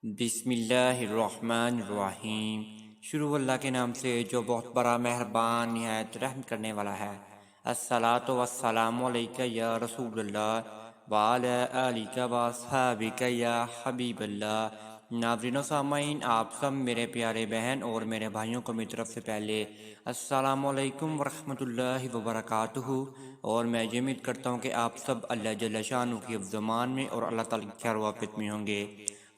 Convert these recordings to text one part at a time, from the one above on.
بسم اللہ الرحمن الرحیم۔ شروع اللہ کے نام سے جو بہت بڑا مہربان نہایت رحم کرنے والا ہے۔ الصلاۃ والسلام علیکہ یا رسول اللہ وعلی آلک واصحابک یا حبیب اللہ۔ ناظرین و سامعین، آپ سب میرے پیارے بہن اور میرے بھائیوں کو میری طرف سے پہلے السلام علیکم ورحمۃ اللہ وبرکاتہ، اور میں یہ امید کرتا ہوں کہ آپ سب اللہ جل شانہ کی حفظ و امان میں اور اللہ تعالیٰ کی خیر و عافیت میں ہوں گے۔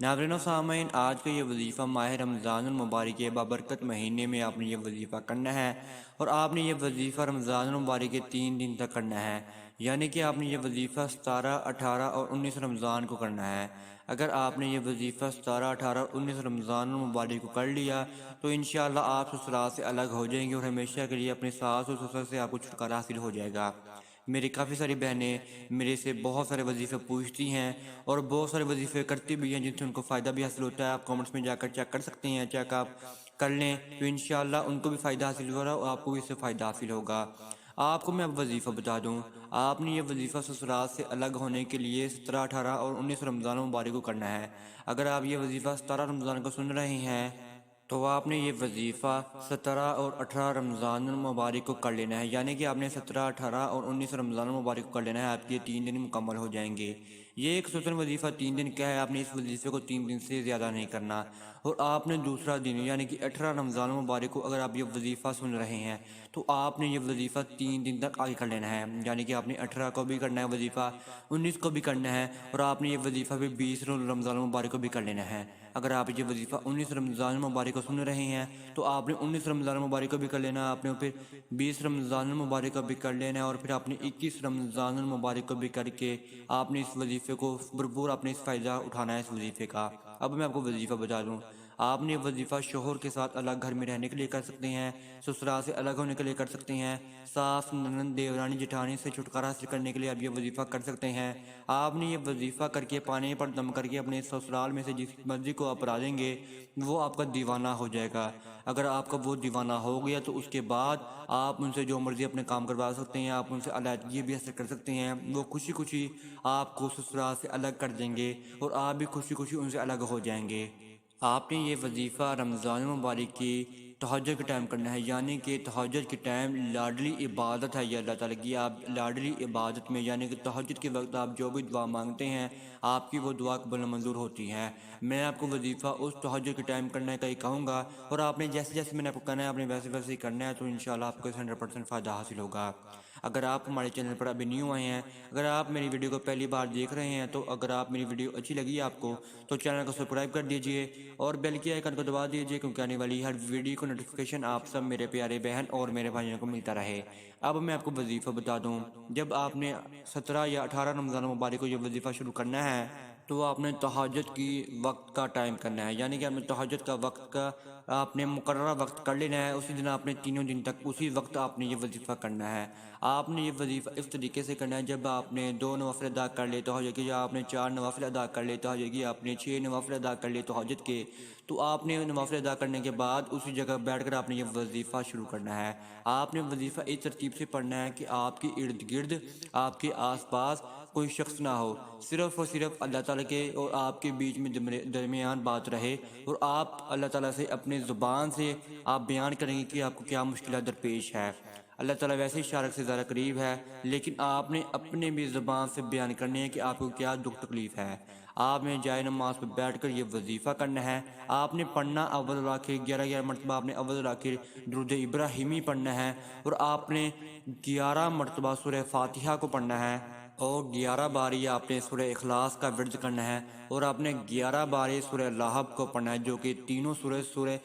ناظرین و سامعین، آج کا یہ وظیفہ ماہ رمضان المبارک کے بابرکت مہینے میں آپ نے یہ وظیفہ کرنا ہے، اور آپ نے یہ وظیفہ رمضان المبارک کے 3 دن تک کرنا ہے، یعنی کہ آپ نے یہ وظیفہ 17، 18 اور 19 رمضان کو کرنا ہے۔ اگر آپ نے یہ وظیفہ 17، 18 اور 19 رمضان المبارک کو کر لیا تو انشاءاللہ آپ سسرال سے الگ ہو جائیں گے اور ہمیشہ کے لیے اپنے ساس اور سسر سے آپ کو چھٹکارا حاصل ہو جائے گا۔ میری کافی ساری بہنیں میرے سے بہت سارے وظیفے پوچھتی ہیں اور بہت سارے وظیفے کرتی بھی ہیں، جن سے ان کو فائدہ بھی حاصل ہوتا ہے۔ آپ کامنٹس میں جا کر چیک کر سکتے ہیں، چیک آپ کر لیں تو انشاءاللہ ان کو بھی فائدہ حاصل ہوگا اور آپ کو بھی اس سے فائدہ حاصل ہوگا۔ آپ کو میں اب وظیفہ بتا دوں، آپ نے یہ وظیفہ سسرال سے الگ ہونے کے لیے 17، 18 اور 19 رمضان مبارک کو کرنا ہے۔ اگر آپ یہ وظیفہ 17 رمضان کو سن رہے ہیں تو آپ نے یہ وظیفہ 17 اور 18 رمضان المبارک کو کر لینا ہے، یعنی کہ آپ نے 17، 18 اور 19 رمضان المبارک کو کر لینا ہے۔ آپ کے یہ 3 دن مکمل ہو جائیں گے۔ یہ ایک خصوصاً وظیفہ 3 دن کا ہے، آپ نے اس وظیفے کو 3 دن سے زیادہ نہیں کرنا۔ اور آپ نے دوسرا دن یعنی کہ 18 رمضان المبارک کو اگر آپ یہ وظیفہ سن رہے ہیں تو آپ نے یہ وظیفہ 3 دن تک آگے کر لینا ہے، یعنی کہ آپ نے 18 کو بھی کرنا ہے وظیفہ، 19 کو بھی کرنا ہے، اور آپ نے یہ وظیفہ بھی 20 رمضان المبارک کو بھی کر لینا ہے۔ اگر آپ یہ وظیفہ 19 رمضان المبارک کو سن رہے ہیں تو آپ نے 19 رمضان المبارک کو بھی کر لینا ہے، آپ نے پھر 20 رمضان المبارک کو بھی کر لینا ہے، اور پھر آپ نے 21 رمضان المبارک کو بھی کر کے آپ نے اس وظیفے کو بھرپور آپ نے اس فائدہ اٹھانا ہے اس وظیفے کا۔ اب میں آپ کو وظیفہ بتا دوں، آپ نے وظیفہ شوہر کے ساتھ الگ گھر میں رہنے کے لیے کر سکتے ہیں، سسرال سے الگ ہونے کے لیے کر سکتے ہیں، ساس، نند، دیورانی، جٹھانی سے چھٹکارا حاصل کرنے کے لیے آپ یہ وظیفہ کر سکتے ہیں۔ آپ نے یہ وظیفہ کر کے پانے پر دم کر کے اپنے سسرال میں سے جس مرضی کو اپرا دیں گے وہ آپ کا دیوانہ ہو جائے گا۔ اگر آپ کا وہ دیوانہ ہو گیا تو اس کے بعد آپ ان سے جو مرضی اپنے کام کروا سکتے ہیں، آپ ان سے علیحدگی بھی حاصل کر سکتے ہیں، وہ خوشی خوشی آپ کو سسرال سے الگ کر دیں گے اور آپ بھی خوشی خوشی ان سے الگ ہو جائیں گے۔ آپ نے یہ وظیفہ رمضان مبارک کی تہجد کے ٹائم کرنا ہے، یعنی کہ تہجد کے ٹائم لاڈلی عبادت ہے یہ اللہ تعالیٰ کی۔ آپ لاڈلی عبادت میں یعنی کہ تہجد کے وقت آپ جو بھی دعا مانگتے ہیں آپ کی وہ دعا قبول منظور ہوتی ہے۔ میں آپ کو وظیفہ اس تہجد کے ٹائم کرنے کا ہی کہوں گا، اور آپ نے جیسے جیسے میں نے آپ کو کہنا ہے آپ نے ویسے ویسے ہی کرنا ہے، تو انشاءاللہ آپ کو 100% فائدہ حاصل ہوگا۔ اگر آپ ہمارے چینل پر ابھی نیو آئے ہیں، اگر آپ میری ویڈیو کو پہلی بار دیکھ رہے ہیں، تو اگر آپ میری ویڈیو اچھی لگی آپ کو تو چینل کو سبسکرائب کر دیجئے اور بیل کے آئیکن کو دبا دیجئے، کیونکہ آنے والی ہر ویڈیو کو نوٹیفیکیشن آپ سب میرے پیارے بہن اور میرے بھائیوں کو ملتا رہے۔ اب میں آپ کو وظیفہ بتا دوں، جب آپ نے 17 یا 18 رمضان مبارک کو یہ وظیفہ شروع کرنا ہے تو آپ نے تہجد کی وقت کا ٹائم کرنا ہے، یعنی کہ آپ نے تہجد کا وقت کا آپ نے مقررہ وقت کر لینا ہے، اسی دن آپ نے تینوں دن تک اسی وقت آپ نے یہ وظیفہ کرنا ہے۔ آپ نے یہ وظیفہ اس طریقے سے کرنا ہے، جب آپ نے 2 نوافل ادا کر لے تہجد کے، یا آپ نے 4 نوافل ادا کر لے تہجد کی، آپ نے 6 نوافل ادا کر لے تہجد کے، تو آپ نے نوافل ادا کرنے کے بعد اسی جگہ بیٹھ کر آپ نے یہ وظیفہ شروع کرنا ہے۔ آپ نے وظیفہ اس ترتیب سے پڑھنا ہے کہ آپ کے ارد گرد، آپ کے آس پاس کوئی شخص نہ ہو، صرف اور صرف اللہ تعالیٰ کے اور آپ کے بیچ میں درمیان بات رہے، اور آپ اللہ تعالیٰ سے اپنے زبان سے آپ بیان کریں گے کہ آپ کو کیا مشکلات درپیش ہے۔ اللہ تعالیٰ ویسے ہی شارک سے زیادہ قریب ہے، لیکن آپ نے اپنے بھی زبان سے بیان کرنے ہے کہ آپ کو کیا دکھ تکلیف ہے۔ آپ نے جائے نماز پہ بیٹھ کر یہ وظیفہ کرنا ہے۔ آپ نے پڑھنا اول و آخر 11 مرتبہ، آپ نے اول و آخر درود ابراہیمی پڑھنا ہے، اور آپ نے 11 مرتبہ سورہ فاتحہ کو پڑھنا ہے، اور 11 باری آپ نے سورہ اخلاص کا ورد کرنا ہے، اور آپ نے 11 باری سورہ لہب کو پڑھنا ہے، جو کہ تینوں سورہ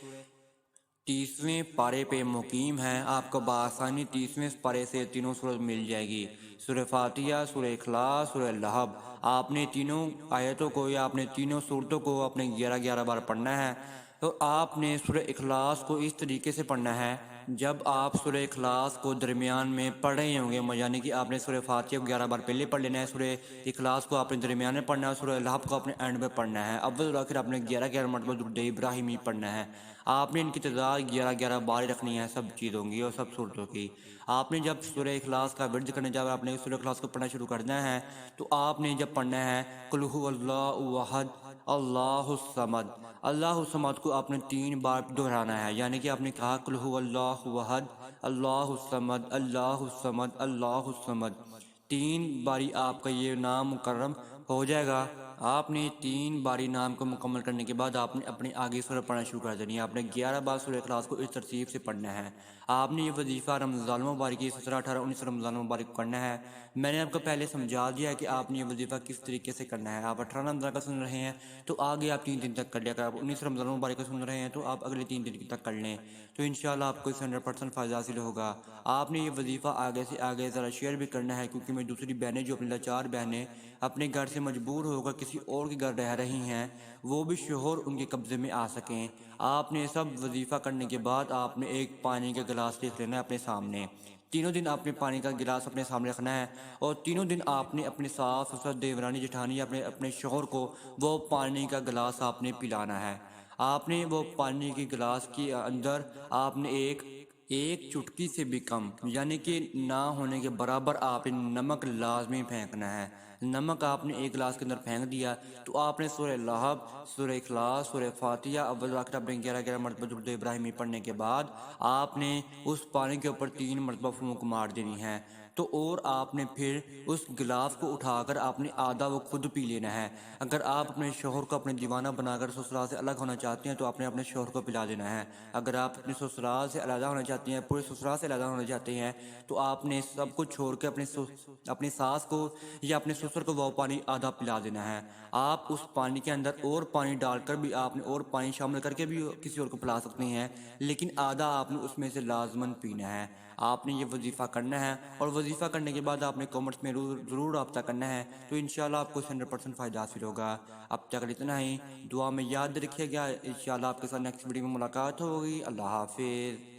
30ویں پارے پہ مقیم ہیں۔ آپ کو بآسانی 30ویں پارے سے تینوں سورت مل جائے گی، سورہ فاتحہ، سورہ اخلاص، سورہ لہب۔ آپ نے تینوں آیتوں کو یا آپ نے تینوں سورتوں کو اپنے 11 بار پڑھنا ہے، اور آپ نے سورہ اخلاص کو اس طریقے سے پڑھنا ہے جب آپ سورہ اخلاص کو درمیان میں پڑھ رہے ہوں گے، یعنی کہ آپ نے سورہ فاتحہ کو 11 بار پہلے پڑھ لینا ہے، سورہ اخلاص کو آپ نے درمیان میں پڑھنا ہے، سورہ الحب کو اپنے اینڈ میں پڑھنا ہے، اول اور آخر آپ نے 11 مرتبہ درود ابراہیمی پڑھنا ہے۔ آپ نے ان کی تعداد 11 بار رکھنی ہے سب چیزوں کی اور سب صورتوں کی۔ آپ نے جب سورہ اخلاص کا ورد کرنے جب آپ نے سورہ اخلاص کو پڑھنا شروع کرنا ہے تو آپ نے جب پڑھنا ہے قل ھو اللہ احد اللہ الصمد، اللہ الصمد کو آپ نے 3 بار دہرانا ہے، یعنی کہ آپ نے کہا قل ھو اللہ احد اللہ الصمد اللہ الصمد اللہ الصمد، 3 باری آپ کا یہ نام مکرم ہو جائے گا۔ آپ نے 3 باری نام کو مکمل کرنے کے بعد آپ نے اپنے آگے سورہ پڑھنا شروع کر دینی ہے۔ آپ نے 11 بار سورہ اخلاص کو اس ترتیب سے پڑھنا ہے۔ آپ نے یہ وظیفہ رمضان المبارک کی 17، 18، 19 رمضان المبارک کو کرنا ہے۔ میں نے آپ کو پہلے سمجھا دیا ہے کہ آپ نے یہ وظیفہ کس طریقے سے کرنا ہے۔ آپ 18 رمضان کا سن رہے ہیں تو آگے آپ 3 دن تک کر لیا، اگر آپ 19 رمضان المبارک کا سن رہے ہیں تو آپ اگلے 3 دن تک کر لیں، تو انشاءاللہ آپ کو اس 100% فائدہ حاصل ہوگا۔ آپ نے یہ وظیفہ آگے سے آگے ذرا شیئر بھی کرنا ہے، کیونکہ میں دوسری بہنیں جو اپنی لاچار بہنیں اپنے گھر سے مجبور ہو کر کسی اور کے گھر رہ رہی ہیں، وہ بھی شوہر ان کے قبضے میں آ سکیں۔ آپ نے سب وظیفہ کرنے کے بعد آپ نے ایک پانی کا گلاس رکھ لینا ہے اپنے سامنے۔ تینوں دن آپ نے پانی کا گلاس اپنے سامنے رکھنا ہے، اور تینوں دن آپ نے اپنے ساس سسر دیورانی جٹھانی اپنے شوہر کو وہ پانی کا گلاس آپ نے پلانا ہے۔ آپ نے وہ پانی کے گلاس کے اندر آپ نے ایک چٹکی سے بھی کم، یعنی کہ نہ ہونے کے برابر آپ نے نمک لازمی پھینکنا ہے۔ نمک آپ نے ایک گلاس کے اندر پھینک دیا تو آپ نے سورہ الحب، سورہ اخلاص، سورہ فاتحہ اول آخر اپنے 11 مرتبہ درود ابراہیمی پڑھنے کے بعد آپ نے اس پانی کے اوپر 3 مرتبہ پھونک مار دینی ہے، تو اور آپ نے پھر اس گلاس کو اٹھا کر آپ نے آدھا وہ خود پی لینا ہے۔ اگر آپ اپنے شوہر کو اپنے دیوانہ بنا کر سسرال سے الگ ہونا چاہتے ہیں تو آپ نے اپنے شوہر کو پلا دینا ہے۔ اگر آپ اپنے سسرال سے علیحدہ ہونا چاہتے ہیں، پورے سسرال سے علیحدہ ہونا چاہتے ہیں، تو آپ نے سب کچھ چھوڑ کے اپنی ساس کو یا اپنے سسر کو وہ پانی آدھا پلا دینا ہے۔ آپ اس پانی کے اندر اور پانی ڈال کر بھی آپ نے اور پانی شامل کر کے بھی کسی اور کو پلا سکتے ہیں، لیکن آدھا آپ نے اس میں سے لازماً پینا ہے۔ آپ نے یہ وظیفہ کرنا ہے، اور وظیفہ کرنے کے بعد آپ نے کامنٹس میں ضرور رابطہ کرنا ہے، تو انشاءاللہ آپ کو 100% فائدہ حاصل ہوگا۔ اب تک اتنا ہی، دعا میں یاد رکھیے گا، انشاءاللہ آپ کے ساتھ نیکسٹ ویڈیو میں ملاقات ہوگی۔ اللہ حافظ۔